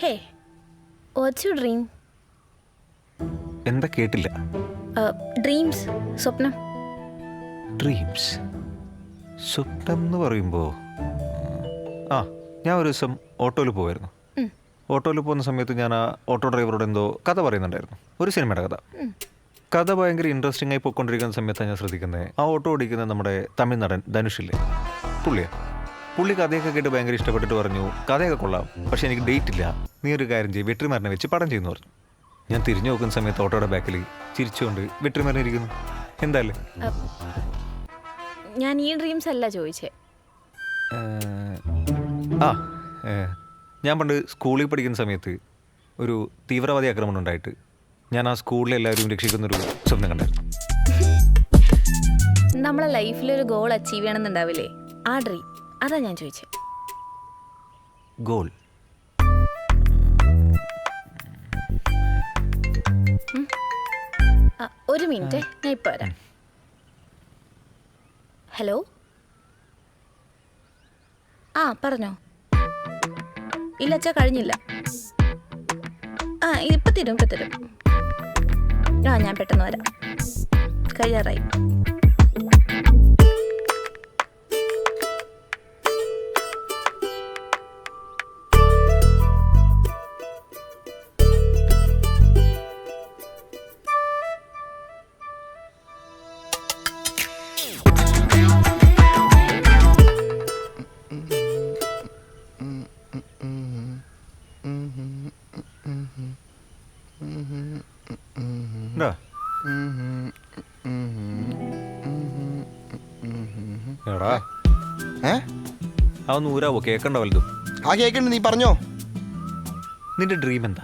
Hey, what's your dream? എന്താ കേട്ടില്ല? Dreams, സ്വപ്നം. ഡ്രീംസ്. സ്വപ്നം എന്ന് പറയുമ്പോൾ ഞാൻ ഒരു ദിവസം ഓട്ടോയിൽ പോവായിരുന്നു. ഓട്ടോയിൽ പോകുന്ന സമയത്ത് ഞാൻ ആ ഓട്ടോ ഡ്രൈവറോട് എന്തോ കഥ പറയുന്നുണ്ടായിരുന്നു, ഒരു സിനിമയുടെ കഥ. കഥ ഭയങ്കര ഇൻട്രസ്റ്റിംഗ് ആയി പോയിക്കൊണ്ടിരിക്കുന്ന സമയത്താണ് ഞാൻ ശ്രദ്ധിക്കുന്നത്, ആ ഓട്ടോ ഓടിക്കുന്ന നമ്മുടെ തമിഴ് നടൻ ധനുഷില്ലേ, പുള്ളി കഥയൊക്കെ കേട്ട് ഭയങ്കര ഇഷ്ടപ്പെട്ടിട്ട് പറഞ്ഞു, കഥയൊക്കെ കൊള്ളാം, പക്ഷേ എനിക്ക് ഡേറ്റ് ഇല്ല, നീ ഒരു കാര്യം ചെയ്യും, വെട്രിമാരനെ വെച്ച് പടം ചെയ്യുന്നു പറഞ്ഞു. ഞാൻ തിരിഞ്ഞു നോക്കുന്ന സമയത്ത് ഓട്ടോയുടെ ബാക്കിൽ ചിരിച്ചുകൊണ്ട് വെട്രിമാരൻ ഇരിക്കുന്നു. എന്തായാലും ഞാൻ ഈ ഡ്രീംസ് അല്ല ചോദിച്ചേ. ഞാൻ പണ്ട് സ്കൂളിൽ പഠിക്കുന്ന സമയത്ത് ഒരു തീവ്രവാദി ആക്രമണം ഉണ്ടായിട്ട് ഞാൻ ആ സ്കൂളിലെ എല്ലാവരും രക്ഷിക്കുന്നൊരു സ്വപ്നം കണ്ടായിരുന്നു. നമ്മളെ ലൈഫിലൊരു ഗോൾ അച്ചീവ് ചെയ്യണമെന്നുണ്ടാവില്ലേ, ആ ഡ്രീം, അതാ ഞാൻ ചോദിച്ചേ. ഗോൾ? ഒരു മിനിറ്റ്, ഞാൻ ഇപ്പോൾ വരാം. ഹലോ, പറഞ്ഞോ. ഇല്ല അച്ഛാ, കഴിഞ്ഞില്ല. ഇപ്പം തരും. ഞാൻ പെട്ടെന്ന് വരാം, കഴിയാറായി. എടാ അതൊന്ന് ഊരാവോ, കേക്കണ്ട വലുതും. കേക്കണ്ട്, നീ പറഞ്ഞോ. നിന്റെ ഡ്രീം എന്താ?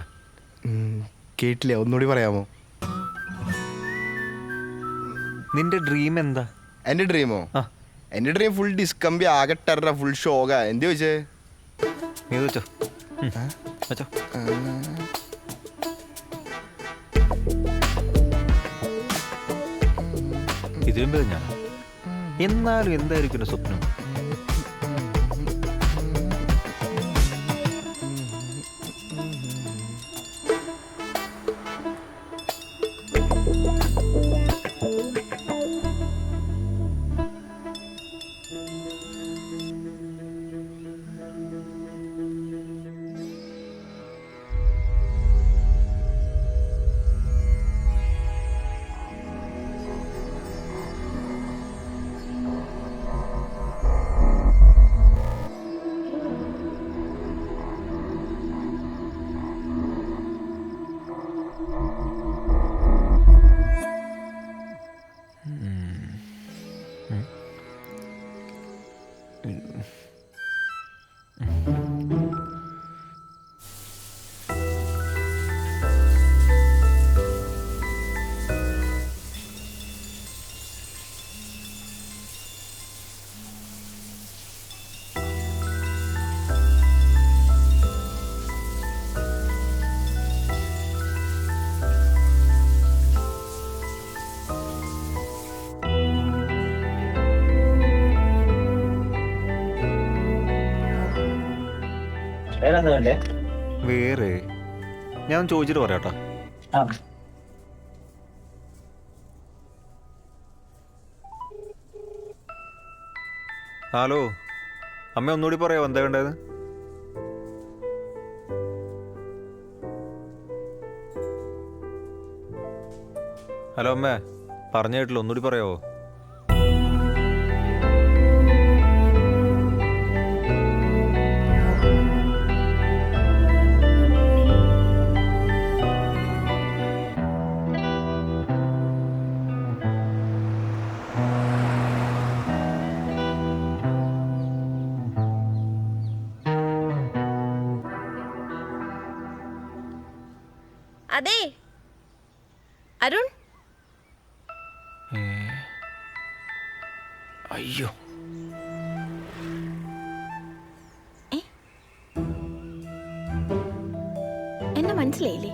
കേട്ടില്ല, ഒന്നുകൂടി പറയാമോ? നിന്റെ ഡ്രീം എന്താ? എൻ്റെ ഡ്രീമോ? എൻ്റെ ഡ്രീം ഫുൾ ഡിസ്കമ്പി, ആകെ ടെറ, ഫുൾ ഷോക. എന്ത് ചോദിച്ചേ? നീ വെച്ചോ. ഇതിലും ഞാൻ എന്നാലും എന്തായിരിക്കും സ്വപ്നം? വേറെ ഞാൻ ചോദിച്ചിട്ട് പറയാട്ടോ. ഹലോ അമ്മ, ഒന്നുകൂടി പറയാമോ എന്താ വേണ്ടത്? ഹലോ അമ്മേ, പറഞ്ഞു കേട്ടില്ല, ഒന്നുകൂടി പറയാമോ? അതെ അരുൺ. അയ്യോ, എന്നെ മനസ്സിലായില്ലേ?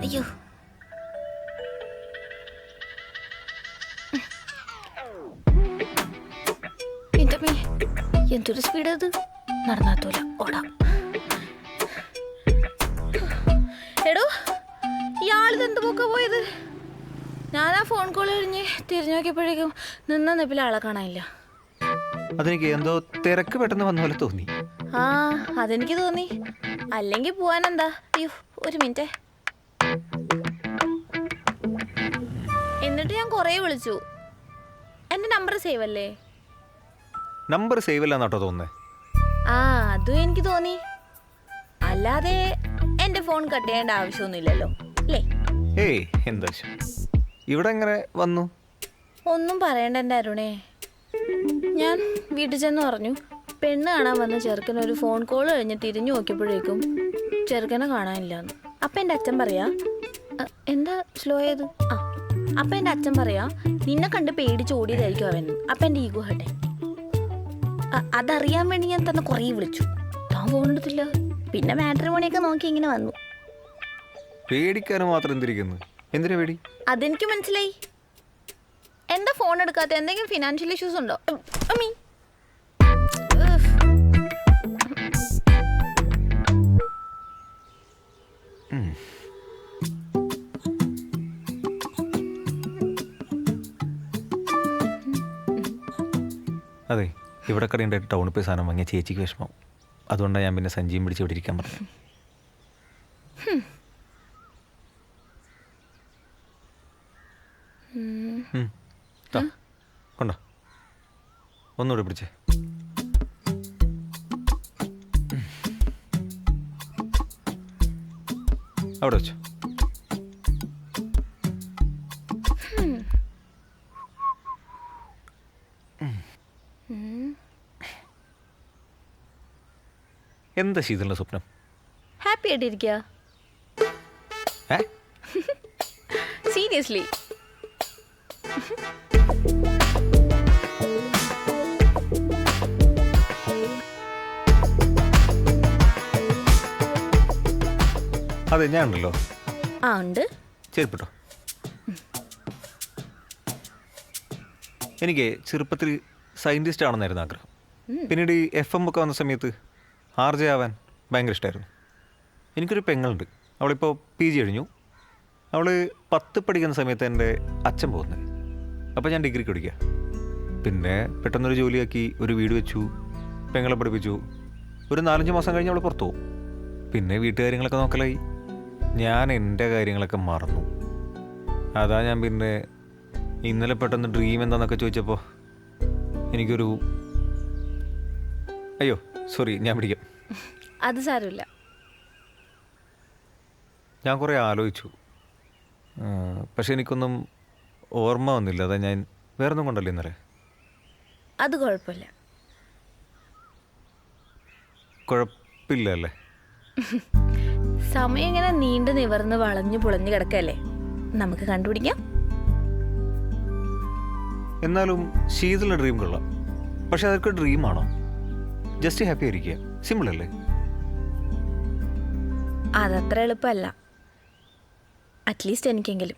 അയ്യോ, എന്തൊരു സ്പീഡ് അത്, നടന്നാത്തൂല, ഓടാം. ഇയാളിത് എന്ത് പോക്കാ പോയത്? ഞാൻ ആ ഫോൺ കോൾ കഴിഞ്ഞ് തിരിഞ്ഞു നോക്കിയപ്പോഴേക്കും നിന്ന നിപ്പിൽ ആളെ കാണാനില്ല. അതെനിക്ക് എന്തോ തിരക്ക് പെട്ടെന്ന് വന്ന പോലെ തോന്നി. ആ അതെനിക്ക് തോന്നി. അല്ലെങ്കിൽ പോവാനെന്താ? അയ്യോ ഒരു മിനിറ്റ്. എന്നിട്ട് ഞാൻ കുറേ വിളിച്ചു. എൻ്റെ നമ്പർ സേവ് അല്ലേ? നമ്പർ സേവ് അല്ലാന്നാട്ടോ തോന്നുന്നേ. ആ അതും എനിക്ക് തോന്നി. അല്ലാതെ എൻ്റെ ഫോൺ കട്ട് ചെയ്യേണ്ട ആവശ്യമൊന്നുമില്ലല്ലോ അല്ലേ? ഏയ് എന്താ ഇവിടെ എങ്ങനെ വന്നു? ഒന്നും പറയണ്ട എൻ്റെ അരുണേ. ഞാൻ വീട്ടിൽ ചെന്ന് പറഞ്ഞു പെണ്ണ് കാണാൻ വന്ന ചെറുക്കൻ ഒരു ഫോൺ കോൾ കഴിഞ്ഞ് തിരിഞ്ഞു നോക്കിയപ്പോഴേക്കും ചെറുക്കനെ കാണാനില്ലാന്ന്. അപ്പം എൻ്റെ അച്ഛൻ പറയാ എന്താ സ്ലോ ആയത്? ആ അപ്പം എൻ്റെ അച്ഛൻ പറയാ നിന്നെ കണ്ട് പേടിച്ച് ഓടിയതായിരിക്കും അവൻ. അപ്പം എൻ്റെ ഈഗോ ഹട്ടെ. അതറിയാൻ വേണ്ടി ഞാൻ തന്നെ കുറേ വിളിച്ചു. താൻ ഫോൺ എടുത്തില്ല. പിന്നെ മാട്രിമോണിയൊക്കെ നോക്കി ഇങ്ങനെ വന്നു. പേടിക്കാനും മാത്രം എന്തിരിക്കുന്നു? എന്തിനാ പേടി? അതെനിക്ക് മനസ്സിലായി. എന്താ ഫോൺ എടുക്കാത്ത? എന്തെങ്കിലും ഫിനാൻഷ്യൽ ഇഷ്യൂസ് ഉണ്ടോ? അമ്മീ അതെ, ഇവിടെ കടയുണ്ടായിട്ട് ടൗണിൽ പോയി സാധനം വാങ്ങിയ ചേച്ചിക്ക് വിഷമം. അതുകൊണ്ടാണ് ഞാൻ പിന്നെ സഞ്ജീവം പിടിച്ച് ഇവിടെ ഇരിക്കാൻ പറഞ്ഞു. കൊണ്ടോ ഒന്നുകൂടെ പിടിച്ചേ. അവിടെ വെച്ചോ. എന്താ ശീതളിന്റെ സ്വപ്നം? ഹാപ്പി ആയിട്ടിരിക്കുക. സീരിയസ്ലി. അതെ ഞാൻ ഉണ്ടല്ലോ. ആ ഉണ്ട്. ചെരുപ്പിട്ടോ. എനിക്ക് ചെറുപ്പത്തിൽ സയൻറ്റിസ്റ്റ് ആണെന്നായിരുന്നു ആഗ്രഹം. പിന്നീട് ഈ FM ഒക്കെ വന്ന സമയത്ത് RJ ആവാൻ ഭയങ്കര ഇഷ്ടമായിരുന്നു. എനിക്കൊരു പെങ്ങളുണ്ട്. അവളിപ്പോൾ PG കഴിഞ്ഞു. അവൾ 10 പഠിക്കുന്ന സമയത്ത് എൻ്റെ അച്ഛൻ പോകുന്നത്. അപ്പോൾ ഞാൻ ഡിഗ്രിക്ക് പഠിക്കുക. പിന്നെ പെട്ടെന്നൊരു ജോലിയാക്കി ഒരു വീട് വെച്ചു, പെങ്ങളെ പഠിപ്പിച്ചു. ഒരു 4-5 മാസം കഴിഞ്ഞ് അവൾ പുറത്തു പോകും. പിന്നെ വീട്ടുകാര്യങ്ങളൊക്കെ നോക്കലായി. ഞാൻ എൻ്റെ കാര്യങ്ങളൊക്കെ മറന്നു. അതാ ഞാൻ പിന്നെ ഇന്നലെ പെട്ടെന്ന് ഡ്രീം എന്താണെന്നൊക്കെ ചോദിച്ചപ്പോൾ എനിക്കൊരു അയ്യോ സോറി ഞാൻ പിടിക്കാം. അത് സാരമില്ല. ഞാൻ കുറേ ആലോചിച്ചു, പക്ഷെ എനിക്കൊന്നും ഓർമ്മ വന്നില്ല. അതാ ഞാൻ വേറൊന്നും കൊണ്ടല്ലേ ഇന്നലെ. അത് കുഴപ്പമില്ല. കുഴപ്പമില്ല അല്ലേ? സമയം ഇങ്ങനെ നീണ്ടു നിവർന്ന് വളഞ്ഞു പുളഞ്ഞു കിടക്കല്ലേ, നമുക്ക് കണ്ടുപിടിക്കാം. എന്നാലും ശീതളുടെ ഡ്രീം കൊള്ളാം. പക്ഷെ അതൊക്കെ ഡ്രീമാണോ? ജസ്റ്റ് ഹാപ്പി ആയിരിക്കുക, സിമ്പിൾ അല്ലേ? അതത്ര എളുപ്പമല്ല. അറ്റ്ലീസ്റ്റ് എനിക്കെങ്കിലും.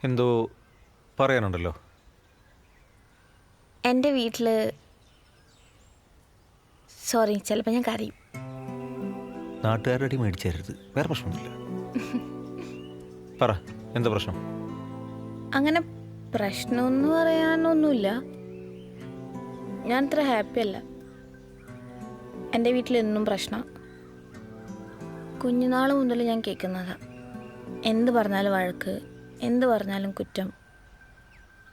എന്തോ പറയാനുണ്ടല്ലോ. എൻ്റെ വീട്ടിൽ സോറി ചിലപ്പോൾ ഞാൻ കരയും. നാട്ടുകാരുടെ അടി മേടിച്ചരുത്, വേറെ പ്രശ്നമൊന്നുമില്ല. പറ എന്താ പ്രശ്നം? അങ്ങനെ പ്രശ്നമൊന്നും പറയാനൊന്നുമില്ല. ഞാൻ അത്ര ഹാപ്പി അല്ല. എൻ്റെ വീട്ടിലെന്നും പ്രശ്നം. കുഞ്ഞുനാൾ മുതൽ ഞാൻ കേൾക്കുന്നതാണ്. എന്ത് പറഞ്ഞാലും വഴക്ക്, എന്ത് പറഞ്ഞാലും കുറ്റം.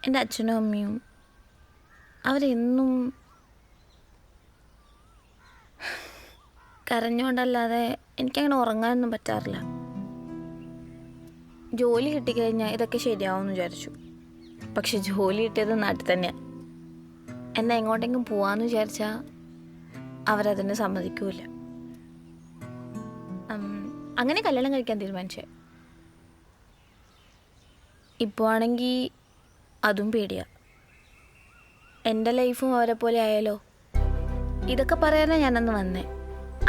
എൻ്റെ അച്ഛനും അമ്മയും അവരെന്നും കരഞ്ഞുകൊണ്ടല്ലാതെ എനിക്കങ്ങനെ ഉറങ്ങാനൊന്നും പറ്റാറില്ല. ജോലി കിട്ടിക്കഴിഞ്ഞാൽ ഇതൊക്കെ ശരിയാവുമെന്ന് വിചാരിച്ചു. പക്ഷെ ജോലി കിട്ടിയത് നാട്ടിൽ തന്നെയാണ്. എന്നെ എങ്ങോട്ടെങ്കിലും പോവാമെന്ന് വിചാരിച്ചാൽ അവരതിനെ സമ്മതിക്കൂല. അങ്ങനെ കല്യാണം കഴിക്കാൻ തീരുമാനിച്ചേ. ഇപ്പോൾ ആണെങ്കിൽ അതും പേടിയാണ്. എൻ്റെ ലൈഫും അവരെ പോലെ ആയാലോ. ഇതൊക്കെ പറയാനാണ് ഞാനന്ന് വന്നേ.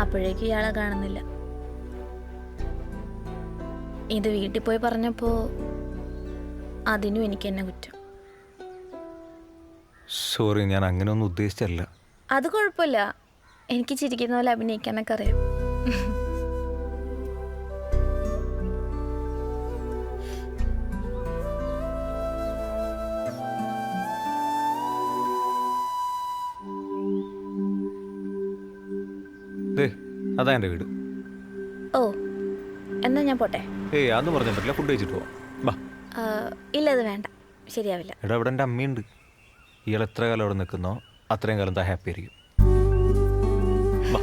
അപ്പോഴേക്കും ഇയാളെ കാണുന്നില്ല. ഇത് വീട്ടിൽ പോയി പറഞ്ഞപ്പോൾ അതിനും എനിക്ക് തന്നെ കുറ്റം. സോറി, ഞാൻ അങ്ങനെയൊന്നും ഉദ്ദേശിച്ചല്ല. അത് കുഴപ്പമില്ല. എനിക്ക് ചിരിക്കുന്ന പോലെ അഭിനയിക്കാനൊക്കെ അറിയാം. ദേ അതാ എൻ്റെ വീട്. ഓ എന്നാ ഞാൻ പോട്ടെ. ഏയ് അതൊന്നും പറഞ്ഞാൽ പറ്റില്ല, ഫുഡ് കഴിച്ചിട്ട് പോവാം. ബാ. ആ, ഇല്ല അത് വേണ്ട, ശരിയാവില്ല. എടാ അവിടെ എൻ്റെ അമ്മയുണ്ട്. ഇയാൾ എത്ര കാലം അവിടെ നിൽക്കുന്നോ അത്രയും കാലം താ ഹാപ്പി ആയിരിക്കും. ബാ.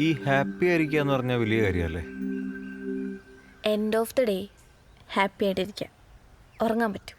ഈ ഹാപ്പി ആയിരിക്കുക എന്ന് പറഞ്ഞാൽ വലിയ കാര്യമല്ലേ? End of the day happy ആയിട്ടിരിക്കാം, ഉറങ്ങാൻ പറ്റും.